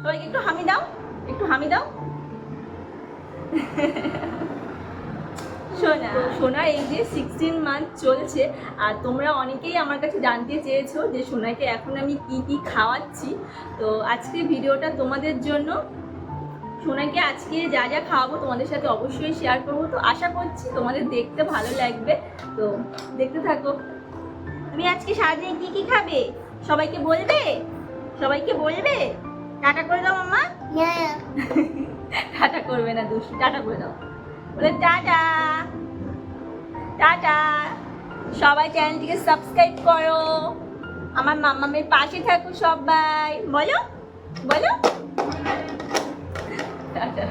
সবাইকে একটু হামি দাও, একটু হামি দাও। সোনা সোনার এই যে 16 মান্থ চলছে, আর তোমরা অনেকেই আমার কাছে জানতে চেয়েছো যে সোনাকে এখন আমি কি কি খাওয়াচ্ছি। তো আজকে ভিডিওটা তোমাদের জন্য। সোনাকে আজকে যা যা খাওয়াবো তোমাদের সাথে অবশ্যই শেয়ার করবো। তো আশা করছি তোমাদের দেখতে ভালো লাগবে, তো দেখতে থাকো। তুমি আজকে সারাদিন কি কি খাবে সবাইকে বলবে? সবাইকে বলবে? টাটা করে দাও মামা। টাটা করবে না দুষ্টু, টাটা করে দাও, বলে টাটা টাটা। সবাই চ্যানেলটিকে সাবস্ক্রাইব করো, আমার মামামের পাশে থাকো সবাই। বলো বলো টাটা।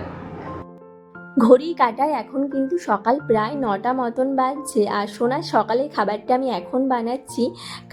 ঘড়ি কাটায় এখন কিন্তু সকাল প্রায় 9টা মতন বাজছে, আর সোনার সকালের খাবারটা আমি এখন বানাচ্ছি,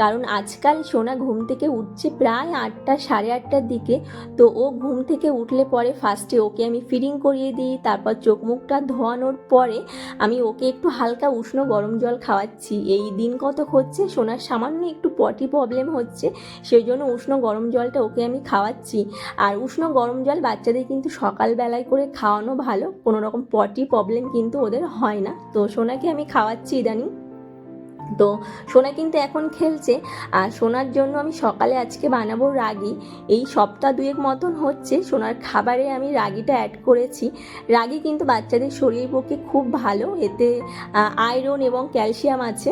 কারণ আজকাল সোনা ঘুম থেকে উঠছে প্রায় 8টা সাড়ে 8টার দিকে। তো ও ঘুম থেকে উঠলে পরে ফার্স্টে ওকে আমি ফিডিং করিয়ে দিই, তারপর চোখ মুখটা ধোয়ানোর পরে আমি ওকে একটু হালকা উষ্ণ গরম জল খাওয়াচ্ছি। এই দিন কতক হচ্ছে সোনার সামান্য একটু পটি প্রবলেম হচ্ছে, সেই জন্য উষ্ণ গরম জলটা ওকে আমি খাওয়াচ্ছি। আর উষ্ণ গরম জল বাচ্চাদের কিন্তু সকালবেলায় করে খাওয়ানো ভালো, কোনো রকম পটি প্রবলেম কিন্তু ওদের হয় না। তো সোনাকে আমি খাওয়াচ্ছি ইদানিং। তো সোনা কিন্তু এখন খেলছে, আর সোনার জন্য আমি সকালে আজকে বানাবো রাগি। এই সপ্তাহ দুয়েক মতন হচ্ছে সোনার খাবারে আমি রাগিটা অ্যাড করেছি। রাগি কিন্তু বাচ্চাদের শরীরের পক্ষে খুব ভালো, এতে আয়রন এবং ক্যালসিয়াম আছে।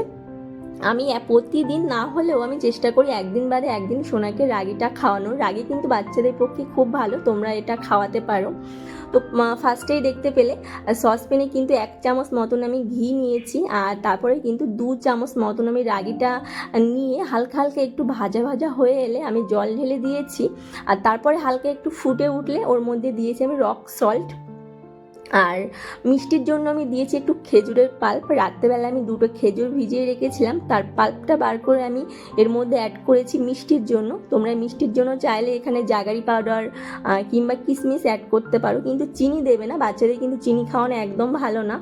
আমি প্রতিদিন না হলেও আমি চেষ্টা করি একদিন বাদে একদিন সোনাকে রাগিটা খাওয়ানোর। রাগি কিন্তু বাচ্চাদের পক্ষে খুব ভালো, তোমরা এটা খাওয়াতে পারো। তো ফার্স্টেই দেখতে পেলে সসপ্যানে কিন্তু 1 চামচ মতন আমি ঘি নিয়েছি, আর তারপরে কিন্তু 2 চামচ মতন আমি রাগিটা নিয়ে হালকা হালকা একটু ভাজা ভাজা হয়ে এলে আমি জল ঢেলে দিয়েছি। আর তারপরে হালকা একটু ফুটে উঠলে ওর মধ্যে দিয়েছি আমি রক সল্ট। আর মিষ্টির জন্য আমি দিয়েছি একটু খেজুরের পাল্প। রাত্রেবেলা আমি 2টো খেজুর ভিজিয়ে রেখেছিলাম, তার পাল্পটা বার করে আমি এর মধ্যে অ্যাড করেছি মিষ্টির জন্য। তোমরা মিষ্টির জন্য চাইলে এখানে জাগারি পাউডার কিংবা কিশমিশ অ্যাড করতে পারো, কিন্তু চিনি দেবে না, বাচ্চাদের কিন্তু চিনি খাওয়ানো একদম ভালো না।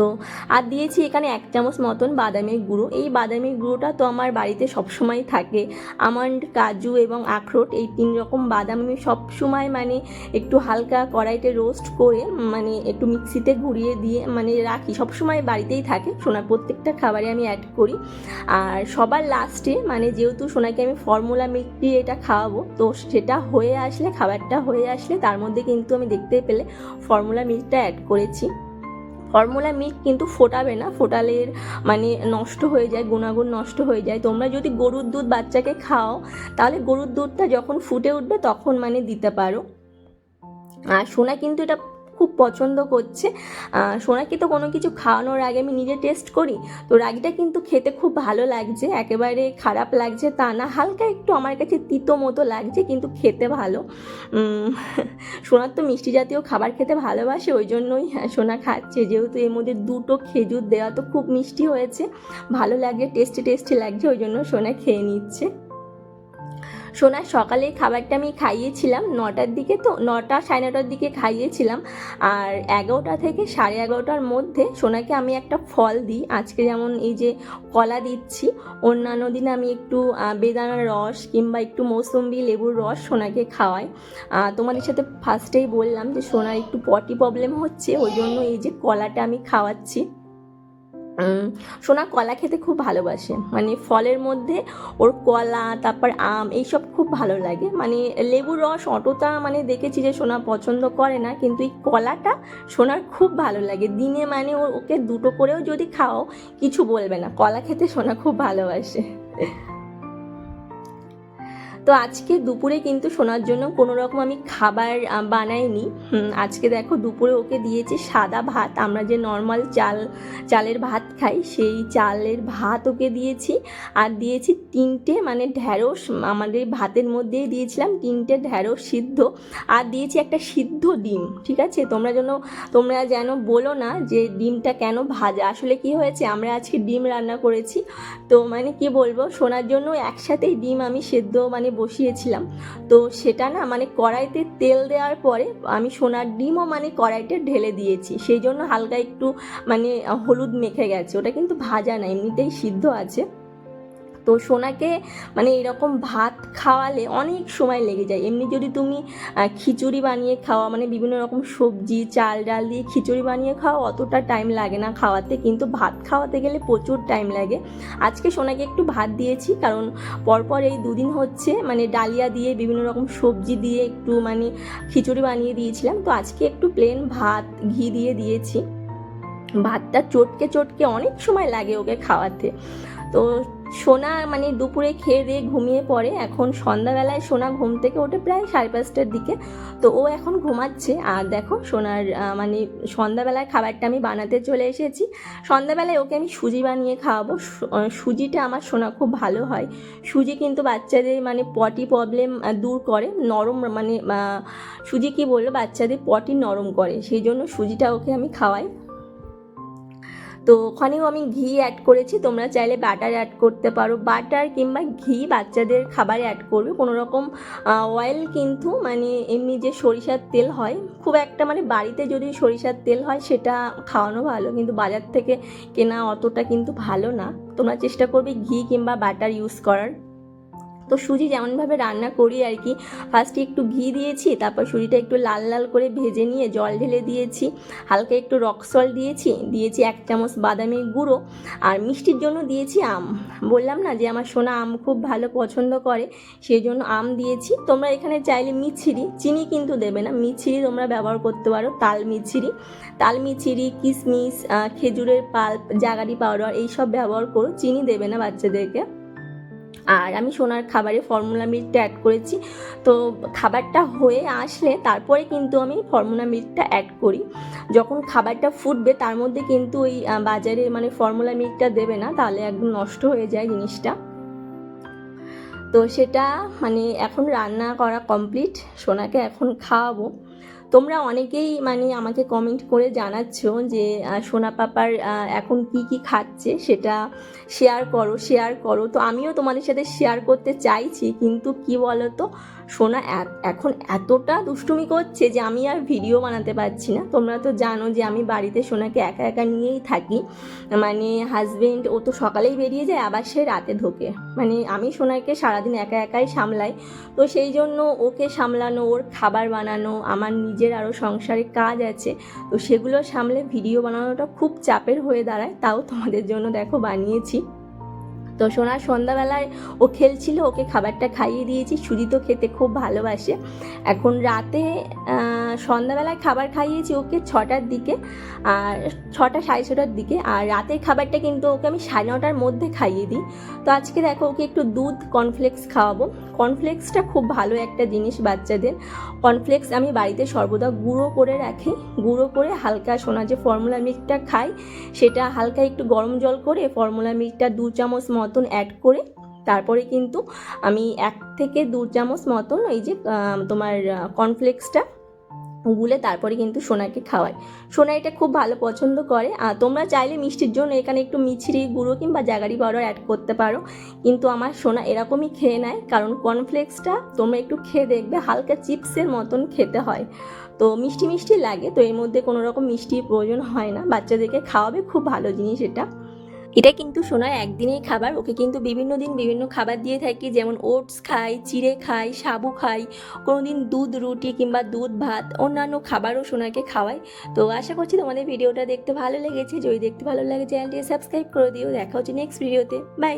তো আর দিয়েছি এখানে 1 চামচ মতন বাদামের গুঁড়ো। এই বাদামের গুঁড়োটা তো আমার বাড়িতে সবসময় থাকে। আমন্ড, কাজু এবং আখরোট, এই 3 রকম বাদাম আমি সবসময় মানে একটু হালকা কড়াইতে রোস্ট করে মানে একটু মিক্সিতে ঘুরিয়ে দিয়ে মানে রাখি, সবসময় বাড়িতেই থাকে। সোনার প্রত্যেকটা খাবারে আমি অ্যাড করি। আর সবার লাস্টে মানে যেহেতু সোনাকে আমি ফর্মুলা মিল্ক দিয়ে এটা খাওয়াবো, তো সেটা হয়ে আসলে, খাবারটা হয়ে আসলে তার মধ্যে কিন্তু আমি দেখতে পেলে ফর্মুলা মিল্কটা অ্যাড করেছি। ফর্মুলা মিল্ক কিন্তু ফোটাবে না, ফোটালের মানে নষ্ট হয়ে যায়, গুণাগুণ নষ্ট হয়ে যায়। তোমরা যদি গরুর দুধ বাচ্চাকে খাও, তাহলে গরুর দুধটা যখন ফুটে উঠবে তখন মানে দিতে পারো। আর সোনা কিন্তু এটা খুব পছন্দ করছে। সোনাকে তো কোনো কিছু খাওয়ানোর আগে আমি নিজে টেস্ট করি, তো রাগিটা কিন্তু খেতে খুব ভালো লাগছে, একেবারে খারাপ লাগছে তা না, হালকা একটু আমার কাছে তিতো মতো লাগছে, কিন্তু খেতে ভালো। সোনার তো মিষ্টি জাতীয় খাবার খেতে ভালোবাসে, ওই জন্যই সোনা খাচ্ছে। যেহেতু এর মধ্যে 2টো খেজুর দেওয়া, তো খুব মিষ্টি হয়েছে, ভালো লাগে, টেস্টি টেস্টি লাগছে, ওই জন্য সোনা খেয়ে নিচ্ছে। সোনার সকালে খাবারটা আমি খাইয়েছিলাম 9টার দিকে, তো 9টা সাড়ে 9টার দিকে খাইয়েছিলাম। আর 11টা থেকে সাড়ে 11টার মধ্যে সোনাকে আমি একটা ফল দিই। আজকে যেমন এই যে কলা দিচ্ছি, অন্যান্য দিন আমি একটু বেদানার রস কিংবা একটু মৌসুম্বি লেবুর রস সোনাকে খাওয়াই। তোমাদের সাথে ফার্স্টেই বললাম যে সোনার একটু পটি প্রবলেম হচ্ছে, ওই জন্য এই যে কলাটা আমি খাওয়াচ্ছি। সোনা কলা খেতে খুব ভালোবাসে, মানে ফলের মধ্যে ওর কলা, তারপর আম, এইসব খুব ভালো লাগে। মানে লেবুর রস অতটা মানে দেখেছি যে সোনা পছন্দ করে না, কিন্তু এই কলাটা সোনার খুব ভালো লাগে। দিনে মানে ওকে 2টো করেও যদি খাও কিছু বলবে না, কলা খেতে সোনা খুব ভালোবাসে। তো আজকে দুপুরে কিন্তু সোনার জন্য কোনো রকম আমি খাবার বানাইনি। আজকে দেখো দুপুরে ওকে দিয়েছি সাদা ভাত, আমরা যে নর্মাল চালের ভাত খাই সেই চালের ভাত ওকে দিয়েছি। আর দিয়েছি 3টে মানে ঢ্যাঁড়স, আমাদের ভাতের মধ্যেই দিয়েছিলাম 3টে ঢ্যাঁড়স সিদ্ধ। আর দিয়েছি একটা সিদ্ধ ডিম। ঠিক আছে, তোমরা যেন বলো না যে ডিমটা কেন ভাজা, আসলে কি হয়েছে, আমরা আজকে ডিম রান্না করেছি। তো মানে কি বলবো, সোনার জন্য একসাথেই ডিম আমি সেদ্ধ মানে বসিয়েছিলাম। তো সেটা না মানে কড়াইতে তেল দেওয়ার পরে আমি সোনার ডিমও মানে কড়াইতে ঢেলে দিয়েছি, সেই জন্য হালকা একটু মানে হলুদ মেখে গেছে, ওটা কিন্তু ভাজা না, এমনিতেই সিদ্ধ আছে। তো সোনাকে মানে এরকম ভাত খাওয়ালে অনেক সময় লেগে যায়। এমনি যদি তুমি খিচুড়ি বানিয়ে খাওয়া, মানে বিভিন্ন রকম সবজি চাল ডাল দিয়ে খিচুড়ি বানিয়ে খাওয়া, অতটা টাইম লাগে না খাওয়াতে, কিন্তু ভাত খাওয়াতে গেলে প্রচুর টাইম লাগে। আজকে সোনাকে একটু ভাত দিয়েছি, কারণ পরপর এই দুদিন হচ্ছে মানে ডালিয়া দিয়ে বিভিন্ন রকম সবজি দিয়ে একটু মানে খিচুড়ি বানিয়ে দিয়েছিলাম, তো আজকে একটু প্লেন ভাত ঘি দিয়ে দিয়েছি। ভাতটা চটকে চটকে অনেক সময় লাগে ওকে খাওয়াতে। তো সোনা মানে দুপুরে খেয়ে দিয়ে ঘুমিয়ে পড়ে। এখন সন্ধ্যাবেলায় সোনা ঘুম থেকে ওঠে প্রায় 5:30টার দিকে, তো ও এখন ঘুমাচ্ছে। আর দেখো সোনার মানে সন্ধ্যাবেলায় খাবারটা আমি বানাতে চলে এসেছি। সন্ধ্যাবেলায় ওকে আমি সুজি বানিয়ে খাওয়াবো। সুজিটা আমার সোনা খুব ভালো হয়। সুজি কিন্তু বাচ্চাদের মানে পটি প্রবলেম দূর করে, নরম মানে সুজি কি বললো, বাচ্চাদের পটি নরম করে, সেই জন্য সুজিটা ওকে আমি খাওয়াই। তো ওখানেও আমি ঘি অ্যাড করেছি, তোমরা চাইলে বাটার অ্যাড করতে পারো, বাটার কিংবা ঘি বাচ্চাদের খাবারে অ্যাড করবে। কোনো রকম অয়েল কিন্তু মানে এমনি যে সরিষার তেল হয়, খুব একটা মানে বাড়িতে যদি সরিষার তেল হয় সেটা খাওয়ানো ভালো, কিন্তু বাজার থেকে কেনা অতটা কিন্তু ভালো না। তোমরা চেষ্টা করবে ঘি কিংবা বাটার ইউজ করার। তো সুজি যেমনভাবে রান্না করি আর কি, ফার্স্টে একটু ঘি দিয়েছি, তারপর সুজিটা একটু লাল লাল করে ভেজে নিয়ে জল ঢেলে দিয়েছি, হালকা একটু রক সল্ট দিয়েছি, 1 চামচ বাদামের গুঁড়ো, আর মিষ্টির জন্য দিয়েছি আম। বললাম না যে আমার সোনা আম খুব ভালো পছন্দ করে, সেই জন্য আম দিয়েছি। তোমরা এখানে চাইলে মিছরি, চিনি কিন্তু দেবে না, মিছরি তোমরা ব্যবহার করতে পারো, তাল মিছরি, কিশমিশ, খেজুরের পাল্প, জাগারি পাউডার এইসব ব্যবহার করো, চিনি দেবে না বাচ্চাদেরকে। আর আমি সোনার খাবারে ফর্মুলা মিল্কটা অ্যাড করেছি। তো খাবারটা হয়ে আসলে তারপরে কিন্তু আমি ফর্মুলা মিল্কটা অ্যাড করি। যখন খাবারটা ফুটবে তার মধ্যে কিন্তু ওই বাজারে মানে ফর্মুলা মিল্কটা দেবে না, তাহলে একদম নষ্ট হয়ে যায় জিনিসটা। তো সেটা মানে এখন রান্না করা কমপ্লিট, সোনাকে এখন খাওয়াবো। তোমরা অনেকেই মানে আমাকে কমেন্ট করে জানাচ্ছ যে সোনা পাপার এখন কি খাচ্ছে সেটা শেয়ার করো। তো আমিও তোমাদের সাথে শেয়ার করতে চাইছি, কিন্তু কি বলো তো, সোনা এখন এতটা দুষ্টুমি করছে যে আমি আর ভিডিও বানাতে পারছি না। তোমরা তো জানো যে আমি বাড়িতে সোনাকে একা একা নিয়েই থাকি, মানে হাজবেন্ড ও তো সকালেই বেরিয়ে যায়, আবার সে রাতে ঢোকে, মানে আমি সোনাকে সারাদিন একা একাই সামলাই। তো সেই জন্য ওকে সামলানো, ওর খাবার বানানো, আমার নিজের আরও সংসারে কাজ আছে, তো সেগুলো সামলে ভিডিও বানানোটা খুব চাপের হয়ে দাঁড়ায়। তাও তোমাদের জন্য দেখো বানিয়েছি। তো সোনা সন্ধ্যাবেলায় ও খেলছিল, ওকে খাবারটা খাইয়ে দিয়েছি। সুজি তো খেতে খুব ভালোবাসে। এখন রাতে সন্ধ্যাবেলায় খাবার খাইয়েছি ওকে 6টার দিকে, আর 6টা 6:30টার দিকে, আর রাতের খাবারটা কিন্তু ওকে আমি 9:30টার মধ্যে খাইয়ে দিই। তো আজকে দেখো ওকে একটু দুধ কর্নফ্লেক্স খাওয়াবো। কর্নফ্লেক্সটা খুব ভালো একটা জিনিস বাচ্চাদের। কর্নফ্লেক্স আমি বাড়িতে সর্বদা গুঁড়ো করে রাখি, গুঁড়ো করে হালকা সোনা যে ফর্মুলা মিল্কটা খাই সেটা হালকা একটু গরম জল করে ফর্মুলা মিল্কটা 2 চামচ মতন অ্যাড করে, তারপরে কিন্তু আমি 1 থেকে 2 চামচ মতন এই যে তোমার কর্নফ্লেক্সটা গুলে তারপরে কিন্তু সোনাকে খাওয়াই। সোনা এটা খুব ভালো পছন্দ করে। আর তোমরা চাইলে মিষ্টির জন্য এখানে একটু মিছরি গুঁড়ো কিংবা জাগারি পাউডার অ্যাড করতে পারো, কিন্তু আমার সোনা এরকমই খেয়ে নেয়, কারণ কর্নফ্লেক্সটা তোমরা একটু খেয়ে দেখবে হালকা চিপসের মতন খেতে হয়, তো মিষ্টি মিষ্টি লাগে। তো এর মধ্যে কোনো রকম মিষ্টির প্রয়োজন হয় না, বাচ্চাদেরকে খাওয়াবে, খুব ভালো জিনিস এটা কিন্তু সোনার একদিনেই খাবার। ওকে কিন্তু বিভিন্ন দিন বিভিন্ন খাবার দিয়ে থাকি, যেমন ওটস খাই, চিড়ে খাই, সাবু খাই, কোনো দিন দুধ রুটি কিংবা দুধ ভাত, অন্যান্য খাবারও সোনাকে খাওয়াই। তো আশা করছি তোমাদের ভিডিওটা দেখতে ভালো লেগেছে। যদি দেখতে ভালো লাগে চ্যানেলটি সাবস্ক্রাইব করে দিও। দেখা হচ্ছে নেক্সট ভিডিওতে। বাই।